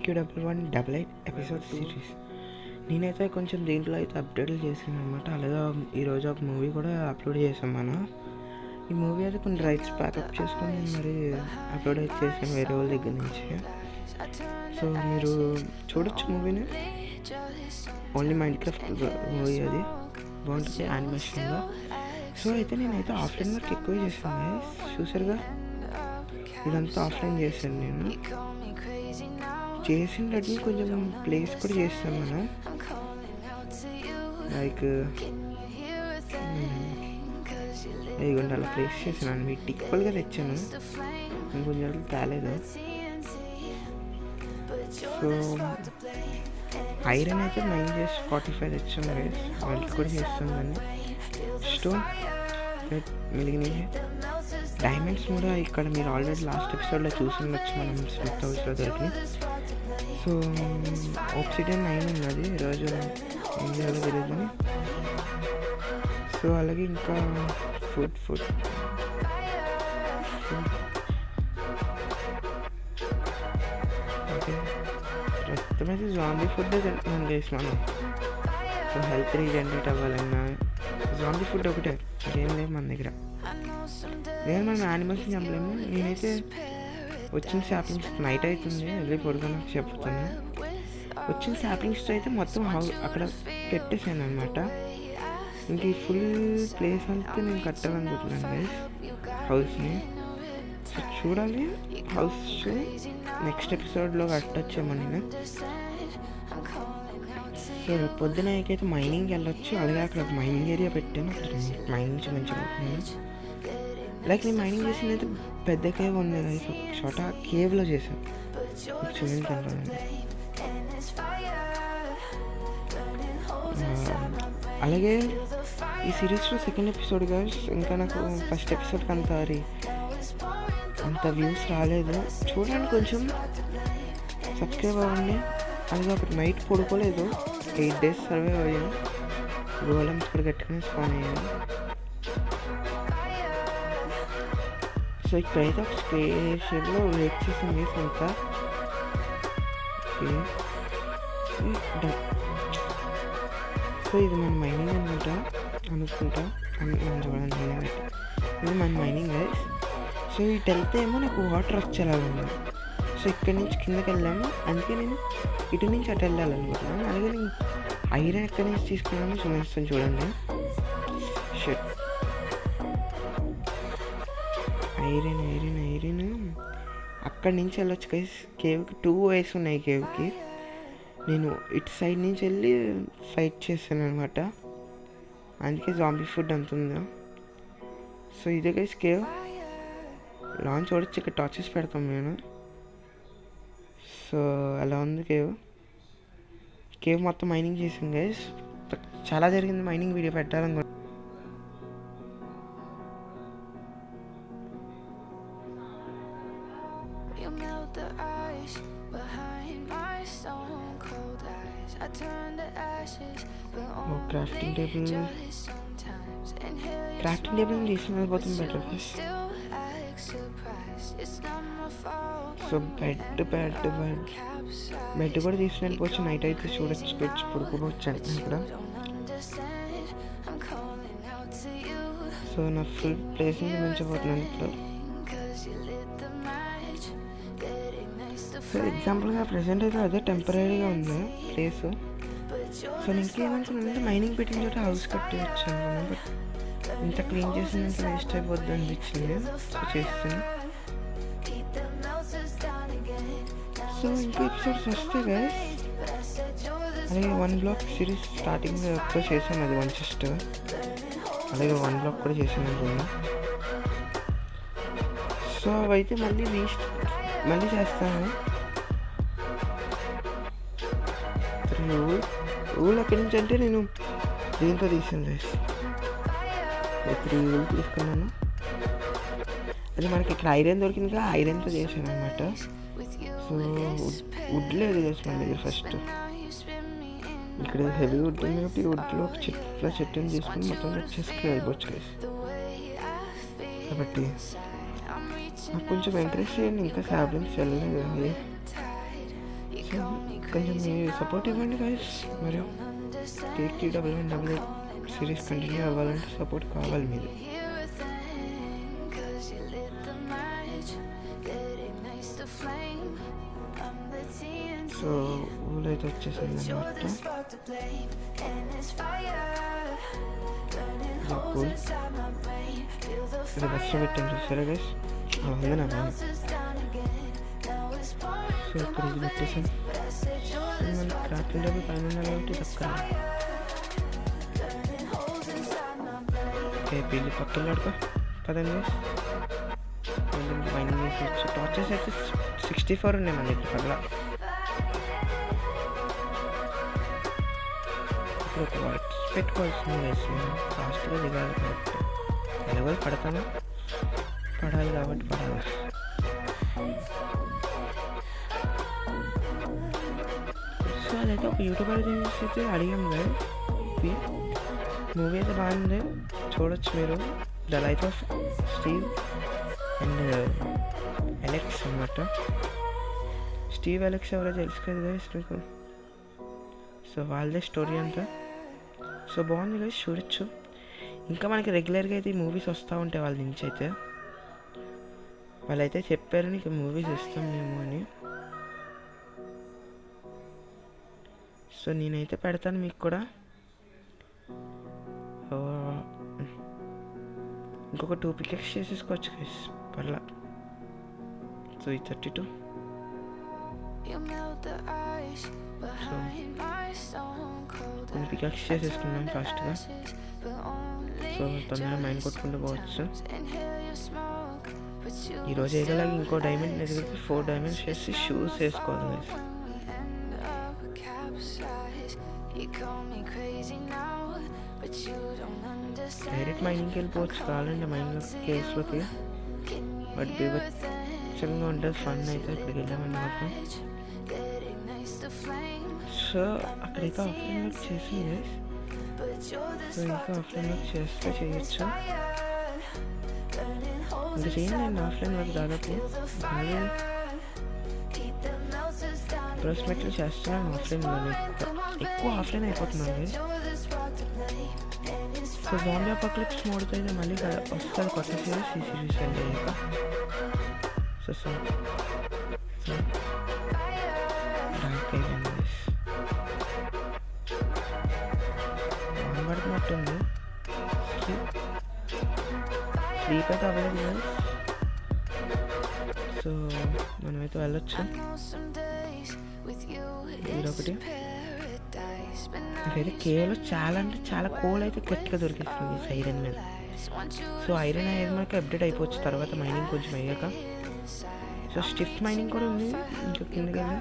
AQ1188 episode series. నేనైతే కొంచెం దీంట్లో అయితే అప్డేట్లు చేశాను అనమాట. అలాగే ఈరోజు ఒక మూవీ కూడా అప్లోడ్ చేసాం మనం. ఈ మూవీ అయితే కొన్ని రైట్స్ ప్యాకప్ చేసుకొని మరి అప్లోడ్ అయితే చేశాను వేరే వాళ్ళ దగ్గర నుంచి. సో మీరు చూడొచ్చు మూవీని. ఓన్లీ మైన్క్రాఫ్ట్ మూవీ అది బాగుంటుంది యానిమేషన్లో. సో అయితే నేనైతే ఆఫ్లైన్ వర్క్ ఎక్కువ చేశాను. చూసారుగా, ఇదంతా ఆఫ్లైన్ చేశాను. నేను చేసినట్టు కొంచెం ప్లేస్ కూడా చేస్తాను మనం. లైక్ ఇదిగోండి అలా ప్లేస్ చేశాను. మీకు ఈక్వల్గా తెచ్చాను, ఇంకొంచెం తేలేదు. సో ఐరన్ అయితే 9 తెచ్చాను. వాళ్ళకి కూడా చేస్తాం. కానీ స్టోన్ మిలిగినాయి. డైమండ్స్ కూడా ఇక్కడ మీరు ఆల్రెడీ లాస్ట్ ఎపిసోడ్లో చూసి మనం స్మిత్ హౌస్లో దొరికి. సో ఆక్సిడెంట్ 9 ఉన్నది ఈరోజు ఇండియాలో తెలియదు. సో అలాగే ఇంకా ఫుడ్ ఓకే, ప్రస్తుతం అయితే జాంబీ ఫుడ్ తింటున్నాం గైస్ మనం. సో హెల్త్ రీజనరేట్ అవ్వాలన్నా జాంబీ ఫుడ్ ఒకటే, ఏం లేదు మన దగ్గర. నేను మనం యానిమల్స్ని చంపలేము. నేనైతే వచ్చిన శాప్లింగ్స్ నైట్ అవుతుంది, వెళ్ళి పడుకొని చెప్తాను. వచ్చిన శాప్లింగ్స్తో అయితే మొత్తం అక్కడ పెట్టేసాను అనమాట. ఇంక ఈ ఫుల్ ప్లేస్ అంతా నేను కట్టాలనుకుంటున్నాను గైస్ హౌస్ని. సో చూడాలి, హౌస్ నెక్స్ట్ ఎపిసోడ్లో కట్టొచ్చేమో నేను. సో పొద్దున అయితే మైనింగ్కి వెళ్ళొచ్చు. అలాగే అక్కడ మైనింగ్ ఏరియా పెట్టాను, అక్కడ మైనింగ్ మంచిగా. లైక్ నేను మైనింగ్ చేసింది అయితే పెద్ద కేవ్ ఉంది కదా, ఒక చోట కేవ్లో చేశాను. చూడండి అలాగే ఈ సిరీస్లో సెకండ్ ఎపిసోడ్ గైస్. ఇంకా నాకు ఫస్ట్ ఎపిసోడ్కి అంత వ్యూస్ రాలేదు. చూడండి, కొంచెం సబ్స్క్రైబ్ అవ్వండి. అలాగే ఒకటి నైట్ పడుకోలేదు, 8 days సర్వే అయ్యాను. గోళమ్స్ కూడా గట్టుకుని స్పాన్ అయ్యాను. సో ఇక్కడైతే ఒక స్క్వేర్ షేప్లో వెయిట్ చేసింది అంతా. సో ఇది మన మైనింగ్ అనుకుంటా మనం చూడండి, ఇది మన మైనింగ్ గైస్. సో ఇటు వెళ్తే ఏమో నాకు వాటర్ వచ్చేలాగా. సో ఇక్కడి నుంచి కిందకి వెళ్ళాము, అందుకే నేను ఇటు నుంచి అటు వెళ్ళాలనుకుంటున్నాను. అలాగే నేను ఐరన్ ఎక్కడి నుంచి తీసుకున్నాను చూపిస్తాను చూడండి. షట్, ఐరన్ అక్కడి నుంచి వెళ్ళొచ్చు గైస్. కేవ్కి 2 ways ఉన్నాయి. కేవ్కి నేను ఇటు సైడ్ నుంచి వెళ్ళి ఫైట్ చేశాను అనమాట, అందుకే జాంబీ ఫుడ్ అంతుందా. సో ఇదే గైస్ కేవ్. లాంచ్ చూడొచ్చు, ఇక్కడ టార్చెస్ పెడతాం నేను. సో అలా ఉంది కేవ్ మొత్తం మైనింగ్ చేసాం గైస్. చాలా జరిగింది మైనింగ్, వీడియో పెట్టాలనుకుంటున్నాను. క్రాఫ్టింగ్ టేబుల్ తీసుకుని వెళ్ళిపోతుంది బెటర్. సో బెడ్ కూడా తీసుకుని వెళ్ళిపోవచ్చు. నైట్ అయితే చూడొచ్చు, పెట్టి పడుకోవచ్చు అంటే ఇక్కడ. సో నా ఫుల్ ప్లేసింగ్ మించిపోతున్నాను ఇప్పుడు. సో ఎగ్జాంపుల్గా ప్రెసెంట్ అయితే అదే టెంపరీగా ఉంది ప్లేస్. సో ఇంకేమనుకున్నానంటే మైనింగ్ పెట్టిన చోట హౌస్ కట్టేయచ్చు అనుకున్నాను. బట్ ఇంత క్లీన్ చేసినంత వేస్ట్ అయిపోద్ది అనిపించింది. సో చేస్తాను. సో ఇంకా ఎపిసోడ్స్ వస్తే గైస్. అలాగే 1 block సిరీస్ స్టార్టింగ్ ఎప్పుడు చేశాను, అది 1 చెస్ట్. అలాగే 1 block కూడా చేశాను అనుకున్నా. సో అవైతే మళ్ళీ చేస్తాను. ఊళ్ళు ఎక్కడి నుంచి అంటే నేను దీంతో తీసాను గైస్. 3 ఊళ్ళు తీసుకున్నాను. అది మనకి ఇక్కడ ఐరన్ దొరికింది, ఐరన్తో చేశాను అనమాట. సో వుడ్ లేదు గైస్ మన దగ్గర. ఫస్ట్ ఇక్కడ హెవీ వుడ్ ఉంది కాబట్టి వుడ్లో చెట్టుని తీసుకుని మొత్తం కట్ చేసుకుని వెళ్ళిపోవచ్చు గైస్. కాబట్టి నాకు కొంచెం ఎంకరేజ్ చేయండి, ఇంకా సాబ్లింగ్స్ వెళ్ళలేదు. సో కొంచెం మీ సపోర్ట్ ఇవ్వండి గైస్. మరియు KT1188 సిరీస్ కంటిన్యూ అవ్వాలంటే సపోర్ట్ కావాలి మీరు. సో ఊళ్ళో అయితే వచ్చేసింది అన్నమాట. ఇది బస్సు పెట్టాను చూసారా గైస్, ఉంది నా మ్యామ్. సో ఇక్కడ ఇది పెట్టేసాం. మన క్రాఫ్టింగ్ టేబుల్ పైన ఉండాలి కాబట్టి తక్కువ. ఓకే పెళ్ళి పక్కన ఆడుకో పదండి గైస్. మైనింగ్ చేసి టార్చెస్ అయితే 64 ఉన్నాయి మన దగ్గర పర్లా. ఇప్పుడు ఒక వాచ్ పెట్టుకోవాల్సింది గైస్, ఫాస్ట్గా దిగాలి కాబట్టి. ఎలాగో పడతాను, పడాలి కాబట్టి పడాలి. సో అదైతే ఒక యూట్యూబర్ చేసి అయితే అడిగాం కదా, మూవీ అయితే బాగుంది, చూడొచ్చు మీరు. The life of Steve and Alex అన్నమాట. స్టీవ్ అలెక్స్ ఎవరో తెలుసు కదా గైస్ మీకు. సో వాళ్ళదే స్టోరీ అంతా. సో బాగుంది గైస్, చూడొచ్చు. ఇంకా మనకి రెగ్యులర్గా అయితే ఈ మూవీస్ వస్తూ ఉంటాయి వాళ్ళ నుంచి అయితే. వాళ్ళైతే చెప్పారు నీకు మూవీస్ ఇస్తాం మేము అని. సో నేనైతే పెడతాను మీకు కూడా. ఇంకొక 2 పికెక్స్ చేసేసుకోవచ్చు గైస్ పర్లా. సో ఈ 32. సో పికెక్స్ చేసేసుకున్నాం ఫాస్ట్గా. సో తొందరగా మైండ్ కొట్టుకుంటూ పోవచ్చు. ఈరోజు వేయగలగా ఇంకో డైమండ్ దగ్గరికి 4 డైమండ్స్ చేసి షూస్ వేసుకోవాలి గైస్. డైరెక్ట్ మైనింగ్కి వెళ్ళిపోవచ్చు కావాలంటే మైనింగ్ కేసులోకి. బట్ బీభత్సంగా ఉంటుంది ఫన్ అయితే ఇక్కడికి వెళ్ళామని మాత్రం. సో అక్కడైతే ఆఫ్లైన్ వర్క్ చేసింది. సో ఇంకా ఆఫ్లైన్ వర్క్ చేస్తే చేయొచ్చు. ఇంకా చేయండి నేను ఆఫ్లైన్ వర్క్ దాదాపు ప్రోస్పెక్ట్లు చేస్తున్నాను ఆఫ్లైన్లోనే. ఎక్కువ ఆఫ్లైన్ అయిపోతున్నాను. సో జాంబీ అపోకలిప్స్ మోడ్తో అయితే మళ్ళీ వస్తుంది కొత్త సిరీస్. ఈ సిరీస్ అంటే ఇంకా సో డార్క్ అయిపోయింది పడుతున్నట్టుంది. స్లీప్ అయితే అవ్వలేదు కదా. సో మనమైతే వెళ్ళొచ్చు. ఇదొకటి. నాకైతే కేవలం చాలా అంటే చాలా కోల్ అయితే గట్టిగా దొరికిస్తుంది ఐరన్ మీద. సో ఐరన్ అనేది మనకి అప్డేట్ అయిపోవచ్చు తర్వాత మైనింగ్ కొంచెం అయ్యాక. సో స్టిఫ్ మైనింగ్ కూడా ఉంది ఇంకా కిందకి వెళ్ళి.